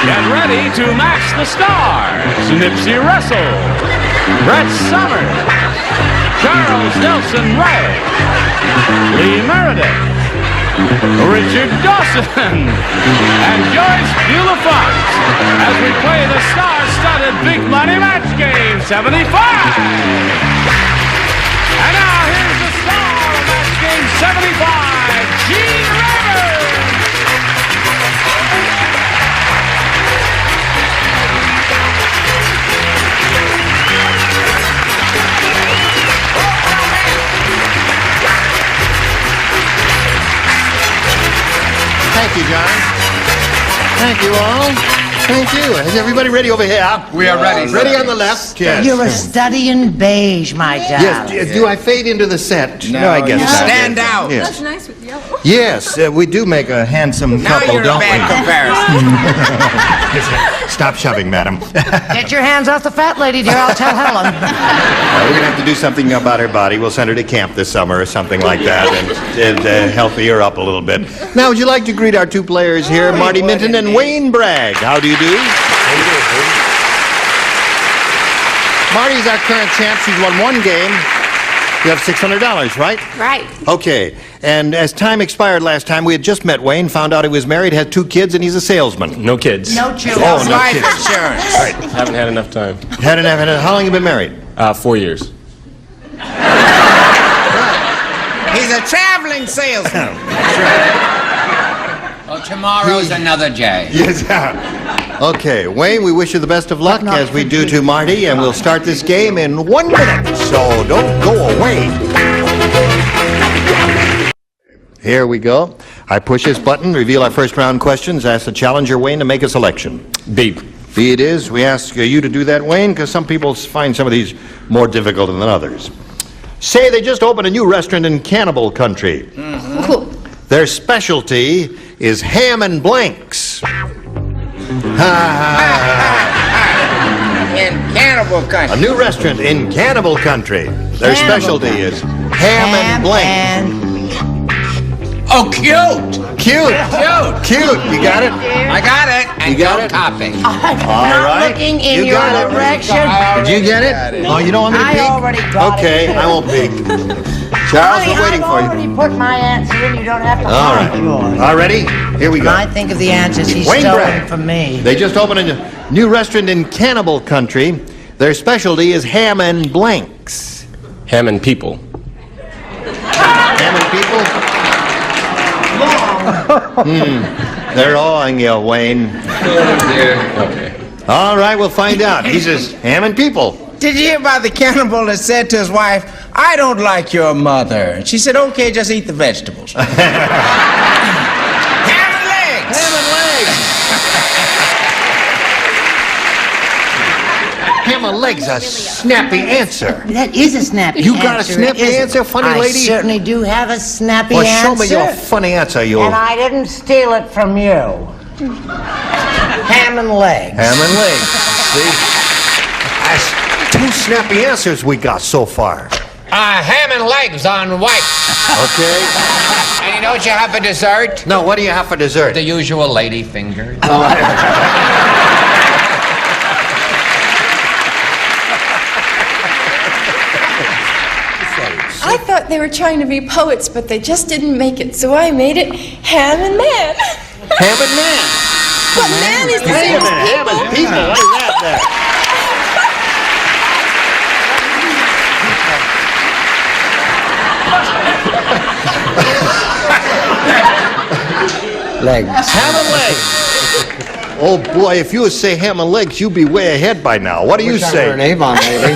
Get ready to match the stars. Nipsey Russell, Brett Summers, Charles Nelson Reilly, Lee Meredith, Richard Dawson, and Joyce Bulifant as we play the star-studded Big Money Match Game 75. And now here's the star of Match Game 75, Gene Rivers. Thank you, John. Thank you all. Thank you. Is everybody ready over here? We are ready. Ready on the left? Yes. You're a study in beige, my darling. Yes. Do I fade into the set? No, I guess you not. stand out. Yes. That's nice with yellow. Yes, we do make a handsome Now couple, you're a don't bad comparison. Stop shoving, madam. Get your hands off the fat lady, dear. I'll tell Helen. We're going to have to do something about her body. We'll send her to camp this summer or something like that and healthy her up a little bit. Now, would you like to greet our two players here, Marty Minton and Wayne Bragg? How do you do? Marty's our current champ. She's won one game. You have $600, right? Right. Okay. And as time expired last time, we had just met Wayne, found out he was married, had 2 kids, and he's a salesman. No kids. No children. Oh, no Life kids. insurance. Right. Haven't had enough time. How long have you been married? 4 years. He's a traveling salesman. Well, tomorrow's another day. Yes. Okay, Wayne, we wish you the best of luck as we do to Marty, and we'll start this game in 1 minute, so don't go away. Here we go. I push this button, reveal our first round questions, ask the challenger, Wayne, to make a selection. Beep. B it is. We ask you to do that, Wayne, because some people find some of these more difficult than others. Say they just opened a new restaurant in Cannibal Country. Their specialty is ham and blanks. In Cannibal Country. A new restaurant in Cannibal Country. Their specialty is ham and blank. Oh, cute. Cute. Cute. You got it? I got it. And You got don't it? copy. I'm All not right. looking in You your got it. direction. Did you get it? Oh, you don't want me to I peek? already got Okay, it. I won't peek. Charles, Honey, we're waiting I've for you. already put my answer in. You don't have to All find right. yours. All ready? Here we When I go. think of the answers he's Wayne stolen Bragg. from me. They just opened a new restaurant in Cannibal Country. Their specialty is ham and blanks. Ham and people. Ham and people? They're awing you, Wayne. Okay. All right, we'll find out. He says ham and people. Did you hear about the cannibal that said to his wife, I don't like your mother? And she said, okay, just eat the vegetables. Ham and legs. Ham and legs. Ham and legs, a snappy answer. That is a snappy answer. You got a snappy isn't it? answer, funny lady? I certainly do have a snappy Well, answer. show me your funny answer, you. And I didn't steal it from you. Ham and legs. Ham and legs. See? That's 2 snappy answers we got so far. Ham and legs on white. Okay. And you know what you have for dessert? Now, what do you have for dessert? The usual lady fingers. I thought they were trying to be poets, but they just didn't make it, so I made it ham and man. Ham and man. But man is the Wait same a minute, as ham people. and people. What is that there? Legs. Ham and legs. Oh boy, if you would say ham and legs, you'd be way ahead by now. What do you say? Avon, lady.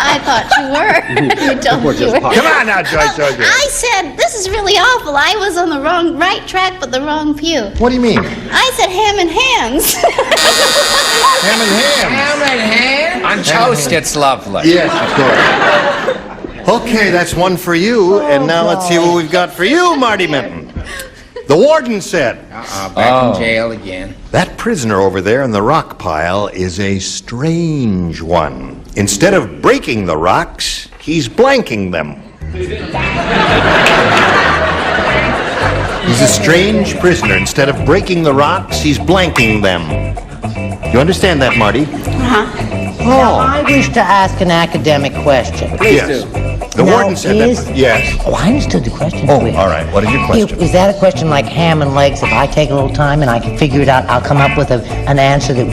I thought you were. You told me you were. Come on now, Joyce. I said, this is really awful. I was on the right track, but the wrong pew. What do you mean? I said ham and hands. Ham and ham. Ham and ham. On toast, it's lovely. Yes, of course. Okay, that's one for you. And now let's see what we've got for you, Marty Minton. The warden said, Back in jail again. that prisoner over there in the rock pile is a strange one. Instead of breaking the rocks, he's blanking them. He's a strange prisoner. Instead of breaking the rocks, he's blanking them. You understand that, Marty? Now, I wish to ask an academic question. Yes. The Now, warden said that. Yes. Oh, I understood the question. Oh, all right. What is your question? Is that a question like ham and legs? If I take a little time and I can figure it out, I'll come up with an answer that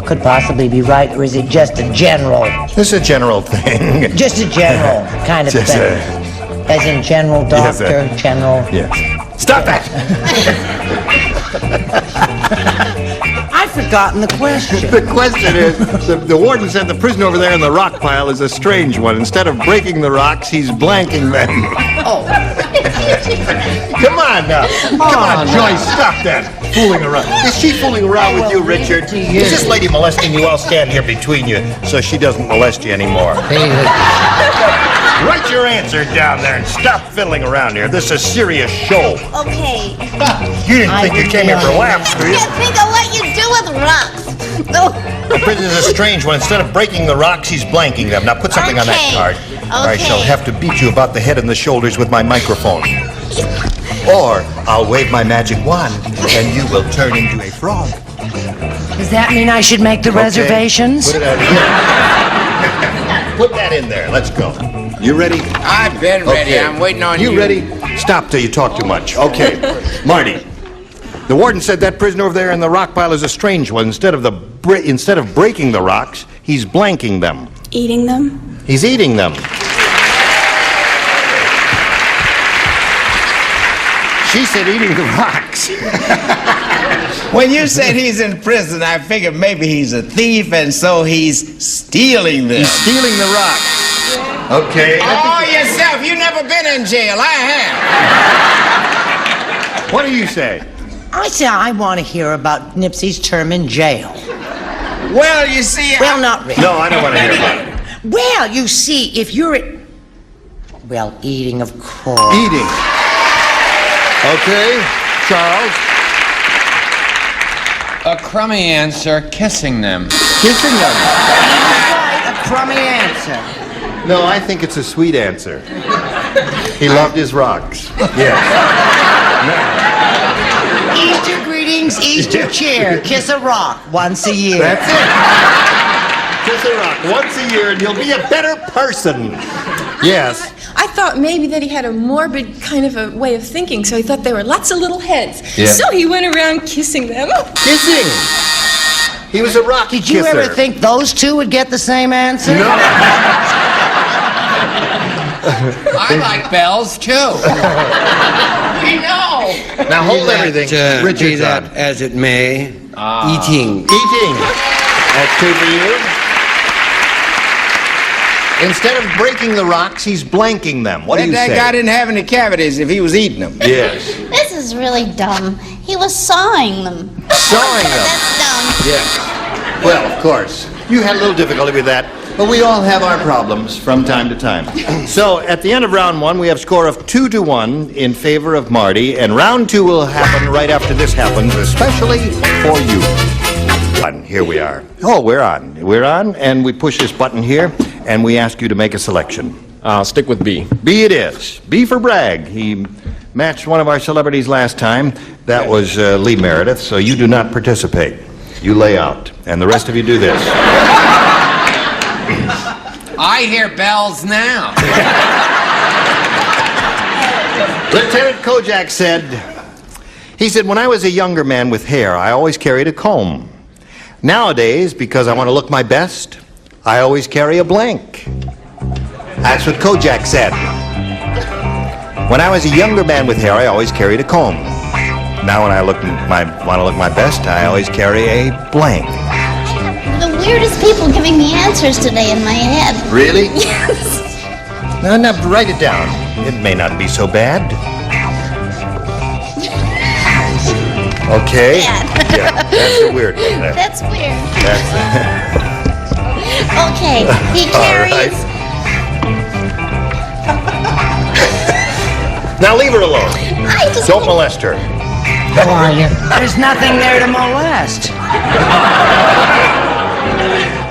could possibly be right, or is it just a general? This is a general thing. Just a general kind of Just thing. As in general Yes, doctor, general. Yes. Stop that! I've forgotten the question. The question is, the warden said the prison over there in the rock pile is a strange one. Instead of breaking the rocks, he's blanking them. Oh. Come on now. Come on, Joyce, stop that fooling around. Is she fooling around with you, Richard? Is this lady molesting you? I'll stand here between you so she doesn't molest you anymore. Write your answer down there and stop fiddling around here. This is a serious show. Okay. You didn't think you came here for laughs, I did you? can't think of what you do with rocks. The prison is a strange one. Instead of breaking the rocks, he's blanking them. Now put something on that Okay. card, or I shall have to beat you about the head and the shoulders with my microphone. Or I'll wave my magic wand, and you will turn into a frog. Does that mean I should make the reservations? Put it out here. Put that in there. Let's go. You ready? I've been ready. Okay. I'm waiting on you. You ready? Stop till you talk too much. Okay. Marty. The warden said that prisoner over there in the rock pile is a strange one. Instead of breaking the rocks, he's blanking them. Eating them? He's eating them. She said eating the rocks. When you said he's in prison, I figured maybe he's a thief, and so he's stealing them. He's stealing the rocks. Okay. Oh, yourself. You've never been in jail. I have. What do you say? I say I want to hear about Nipsey's term in jail. Well, you see, Well, not really. No, I don't want to hear about it. Well, you see, if you're eating, of course. Eating. Okay. Charles. A crummy answer, kissing them. Kissing them. A crummy answer. No, I think it's a sweet answer. He loved his rocks. Yes. Easter greetings, Easter cheer, kiss a rock once a year. That's it. Kiss a rock once a year and you'll be a better person. Yes. I thought maybe that he had a morbid kind of a way of thinking, so he thought there were lots of little heads. Yeah. So he went around kissing them. Kissing. He was a rock Did you kisser. ever think those two would get the same answer? No. I like bells, too. You know. Now hold everything. Richard's on. As it may, eating. Eating. That's two for you. Instead of breaking the rocks, he's blanking them. What do you that say? guy didn't have any cavities if he was eating them. Yes. This is really dumb. He was sawing them. Sawing them. That's dumb. Yes. Well, of course. You had a little difficulty with that, but we all have our problems from time to time. So, at the end of round one, we have a score of 2-1 in favor of Marty, and round two will happen right after this happens, especially for you. Here we are. Oh, we're on. We're on, and we push this button here, and we ask you to make a selection. I'll stick with B. B it is. B for Bragg. He matched one of our celebrities last time. That was Lee Meredith, so you do not participate. You lay out, and the rest of you do this. I hear bells now. Lieutenant Kojak said, when I was a younger man with hair, I always carried a comb. Nowadays, because I want to look my best, I always carry a blank. That's what Kojak said. When I was a younger man with hair, I always carried a comb. Now when I want to look my best, I always carry a blank. The weirdest people giving me answers today in my head. Really? Yes. No, write it down. It may not be so bad. Okay. Yeah, that's a weird one. That's weird. That's Okay, he carries. Now leave her alone. I just Don't molest her. There's nothing there to molest.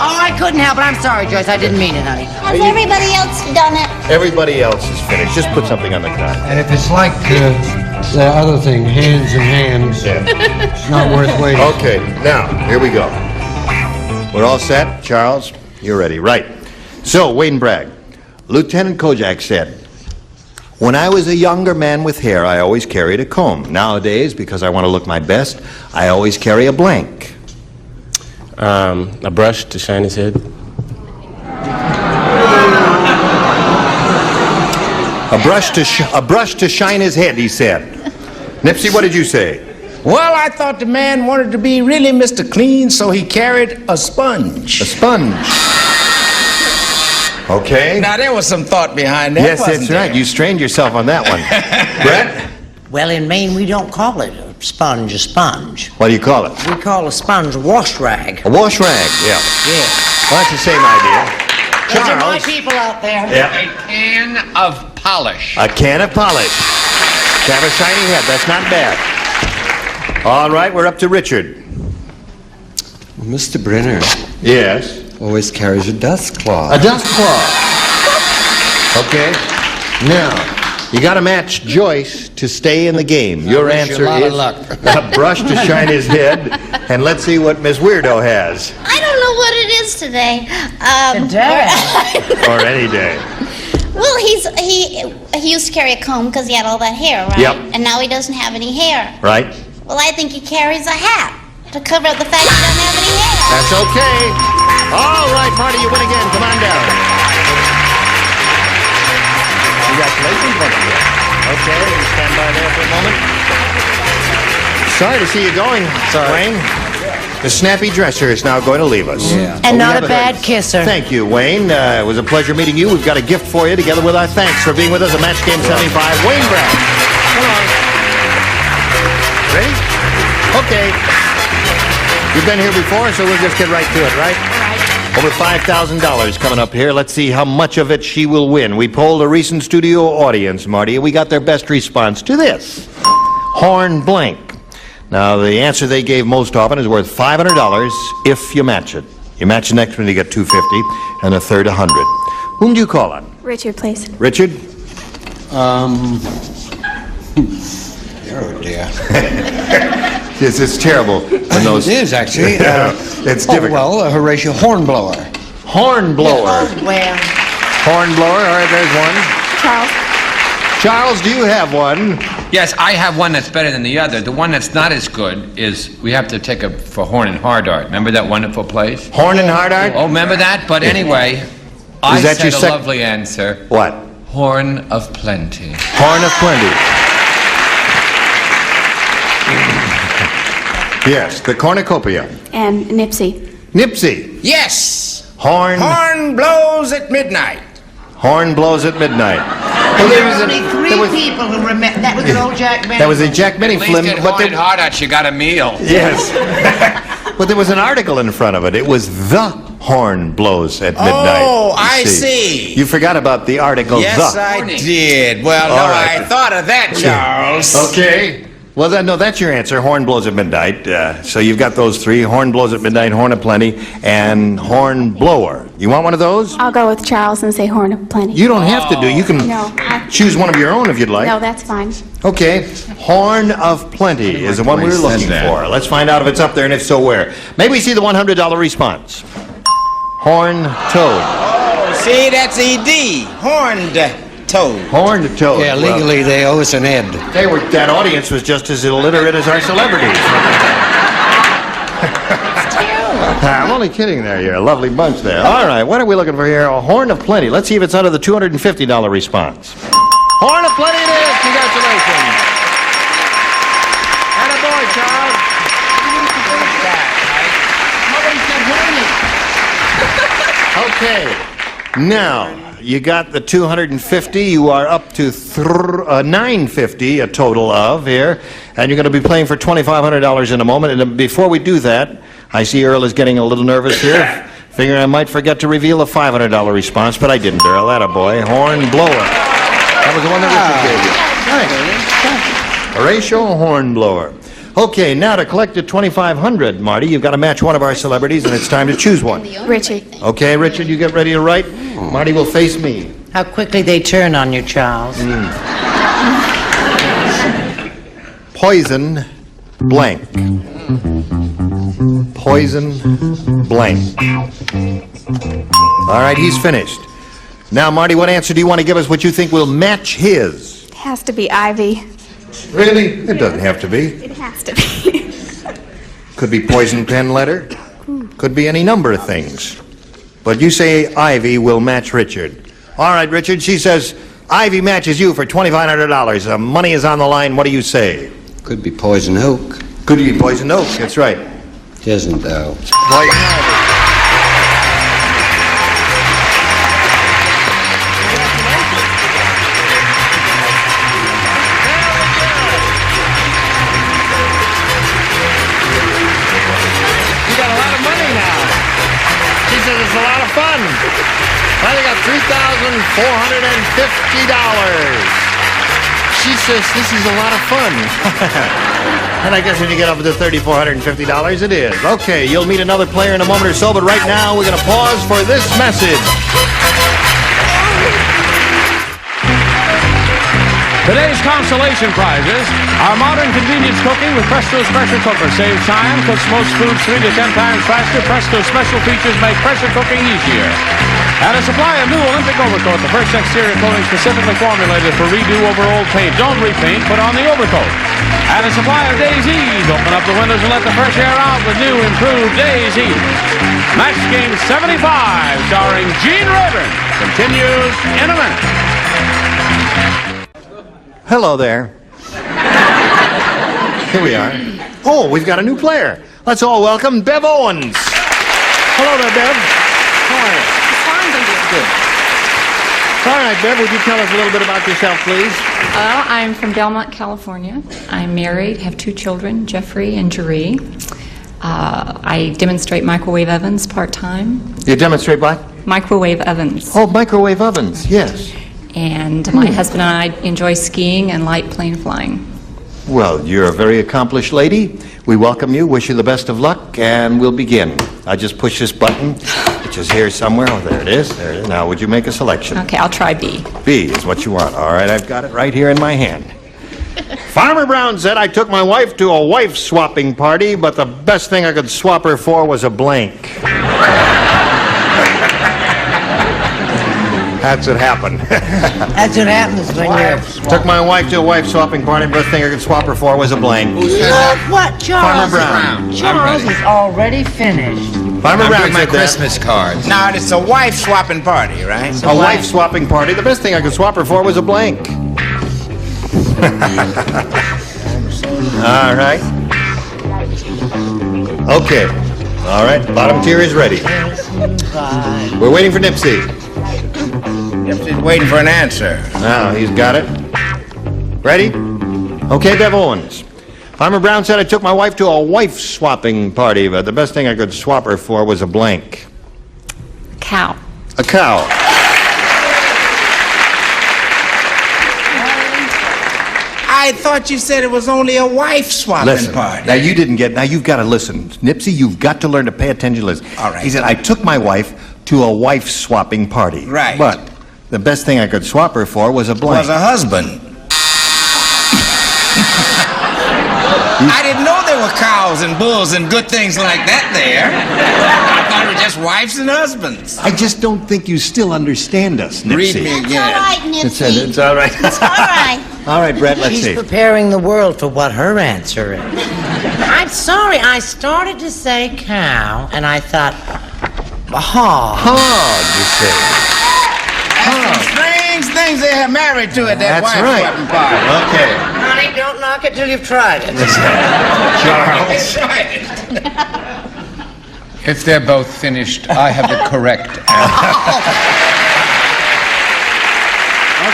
Oh, I couldn't help it. I'm sorry, Joyce. I didn't mean it, honey. Has everybody else done it? Everybody else is finished. Just put something on the card. And if it's like The other thing, hands in hands. It's not worth waiting. Okay, now, here we go. We're all set? Charles, you're ready. Right. So, Wayne Bragg. Lieutenant Kojak said, "When I was a younger man with hair, I always carried a comb. Nowadays, because I want to look my best, I always carry a blank." A brush to shine his head. A brush to shine his head, he said. Nipsey, what did you say? Well, I thought the man wanted to be really Mr. Clean, so he carried a sponge. A sponge. Okay. Now, there was some thought behind that, Yes, wasn't that's there? right. You strained yourself on that one. Brett? Well, in Maine, we don't call it a sponge. What do you call it? We call a sponge a wash rag. A wash rag, yeah. Yeah. Well, that's the same idea. Those are my Charles? people out there. Yeah. A can of polish. A can of polish. To have a shiny head. That's not bad. All right, we're up to Richard. Mr. Brenner Yes. always carries a dust cloth. A dust cloth. Okay. Now, you got to match Joyce to stay in the game. Your wish you answer a lot of is luck. a brush to shine his head. And let's see what Miss Weirdo has. I don't know what it is today. Or any day. Well, he used to carry a comb because he had all that hair, right? Yep. And now he doesn't have any hair. Right? Well, I think he carries a hat to cover up the fact he doesn't have any hair. That's okay. All right, Marty, you win again. Come on down. Congratulations, once again. Okay, you stand by there for a moment. Sorry to see you going, Wayne. The snappy dresser is now going to leave us. Yeah. And We not have a bad kisser. Thank you, Wayne. It was a pleasure meeting you. We've got a gift for you, together with our thanks for being with us at Match Game 75. Wayne Bragg. Come on. Ready? Okay. You've been here before, so we'll just get right to it, right? Over $5,000 coming up here. Let's see how much of it she will win. We polled a recent studio audience, Marty. We got their best response to this. Horn blank. Now, the answer they gave most often is worth $500 if you match it. You match the next one, you get $250, and a third $100. Whom do you call on? Richard, please. Richard? Oh, dear. This is terrible. When those, It is, actually. it's difficult. well, Horatio Hornblower. Hornblower. Well, Hornblower, all right, there's one. Charles. Charles, do you have one? Yes, I have one that's better than the other. The one that's not as good is we have to take it for Horn and Hard Art. Remember that wonderful place? Horn and Hard Art? Oh, remember that? But anyway, I that said your a lovely answer. What? Horn of Plenty. Horn of Plenty. Yes, the cornucopia. And Nipsey. Nipsey. Yes. Horn. Horn blows at midnight. Horn blows at midnight. Well, there was only three people who remember. That was an old Jack Benny. That was a Jack Benny At least film, at but Horn and Hard Art, you got a meal. yes, but there was an article in front of it. It was the horn blows at midnight. Oh, You I see. You forgot about the article. Yes, the. I did. Well, All no, right. I thought of that, Charles. Okay. Well, no, that's your answer. Horn blows at midnight. So you've got those three: horn blows at midnight, horn of plenty, and horn blower. You want one of those? I'll go with Charles and say Horn of Plenty. You don't have to do. You can No, choose one of your own if you'd like. no, that's fine. Okay, Horn of Plenty is the one we were looking for. Let's find out if it's up there, and if so, where. May we see the $100 response? Horn toad. Oh, see, that's ED. Horned toad. Horned toad. Yeah, Well, legally they owe us an ed. that audience was just as illiterate as our celebrities. I'm only kidding there. You're a lovely bunch there. All right, what are we looking for here? A Horn of Plenty. Let's see if it's under the $250 response. Horn of Plenty it is. Congratulations. Attaboy, Charles. Okay. Now, you got the 250. You are up to 950, a total of here. And you're going to be playing for $2,500 in a moment. And before we do that, I see Earl is getting a little nervous here. Figuring I might forget to reveal a $500 response, but I didn't, Earl. Attaboy. Horn blower. That was the one that Richard gave you. Nice. Horatio Hornblower. Okay, now to collect the $2,500, Marty, you've got to match one of our celebrities, and it's time to choose one. Richard. Okay, Richard, you get ready to write. Marty will face me. How quickly they turn on you, Charles. poison blank. Poison blank. All right, he's finished. Now, Marty, what answer do you want to give us what you think will match his? It has to be Ivy. Really? It doesn't have to be. It has to be. Could be poison pen letter. Could be any number of things. But you say Ivy will match Richard. All right, Richard, she says Ivy matches you for $2,500. Money is on the line. What do you say? Could be poison oak. Could be poison oak. That's right. It isn't, though. Poison ivy. You got a lot of money now. She says it's a lot of fun. Well, they got $3,450. She says this is a lot of fun. And I guess when you get up to $3,450, it is. Okay, you'll meet another player in a moment or so, but right now we're going to pause for this message. Today's consolation prizes are modern convenience cooking with Presto's pressure cooker. Saves time, cooks most foods 3 to 10 times faster. Presto's special features make pressure cooking easier. And a supply of new Olympic overcoat, the first exterior coating specifically formulated for redo over old paint. Don't repaint, put on the overcoat. And a supply of Days Ease. Open up the windows and let the fresh air out with new improved Days Ease. Match Game 75, starring Gene Rayburn, continues in a minute. Hello there. Here we are. Oh, we've got a new player. Let's all welcome Bev Owens. Hello there, Bev. How are you? Fine, thank you. Good. All right, Bev, would you tell us a little bit about yourself, please? I'm from Belmont, California. I'm married, have 2 children, Jeffrey and Jeree. I demonstrate microwave ovens part-time. You demonstrate what? Microwave ovens. Oh, microwave ovens, yes. And my husband and I enjoy skiing and light plane flying. Well, you're a very accomplished lady. We welcome you, wish you the best of luck, and we'll begin. I just push this button, which is here somewhere. Oh, there it is. There it is. Now, would you make a selection? Okay, I'll try B. B is what you want. All right, I've got it right here in my hand. Farmer Brown said, I took my wife to a wife-swapping party, but the best thing I could swap her for was a blank. That's what happened. That's what happens when you're... Took my wife to a wife-swapping party, best thing I could swap her for was a blank. Look what Charles... Farmer Brown. Charles is already finished. Farmer Brown my said that. Christmas cards. Now, it's a wife-swapping party, right? A wife-swapping party. The best thing I could swap her for was a blank. All right. Okay. All right. Bottom tier is ready. We're waiting for Nipsey. Nipsey's waiting for an answer. Now, he's got it. Ready? Okay, Bev Owens. Farmer Brown said, I took my wife to a wife-swapping party, but the best thing I could swap her for was a blank. Cow. A cow. I thought you said it was only a wife-swapping party. Now, you didn't get... Now, you've got to listen. Nipsey, you've got to learn to pay attention to this. All right. He said, I took my wife to a wife-swapping party. Right. But the best thing I could swap her for was a blank. Was a husband. I didn't know there were cows and bulls and good things like that there. I thought it was just wives and husbands. I just don't think you still understand us, Nipsey. Read me It's again. all right, Nipsey. It's all right. It's all right. All right, Brett, let's She's see. preparing the world for what her answer is. I'm sorry, I started to say cow, and I thought, hog. Hog, you say. That's some strange things they have married to at that That's wife-swapping party. Okay. Honey, don't knock it till you've tried it. Charles. If they're both finished, I have the correct answer.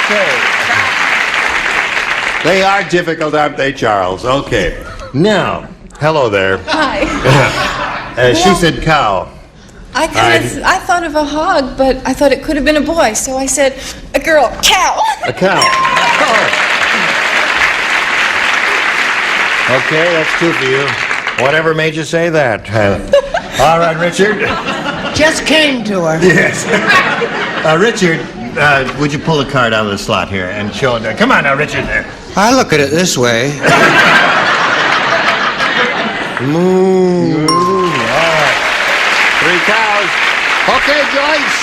Okay. They are difficult, aren't they, Charles? Okay. Now, hello there. Hi. She said cow. I thought of a hog, but I thought it could have been a boy, so I said a girl, cow. A cow. Okay, that's 2 for you. Whatever made you say that? All right, Richard. Just came to her. Yes. Richard, would you pull the card out of the slot here and show it? Come on now, Richard. I look at it this way. Moo. All right. 3 cows. Okay, Joyce.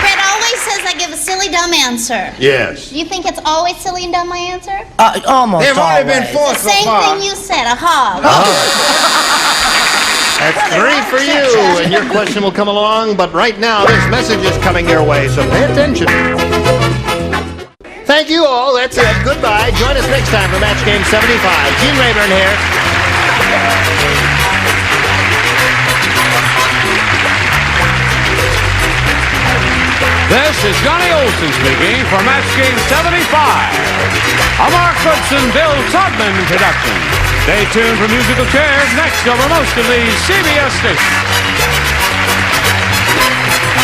Fred always says I give a silly, dumb answer. Yes. Do you think it's always silly and dumb, my answer? Almost They've already been always. forced The same thing you said, a hog. That's 3 for you, and your question will come along, but right now this message is coming your way, so pay attention. Thank you all, that's it. Goodbye. Join us next time for Match Game 75. Gene Rayburn here. This is Johnny Olson speaking for Match Game 75. A Mark Goodson, Bill Todman production. Stay tuned for musical chairs next over most of these CBS stations.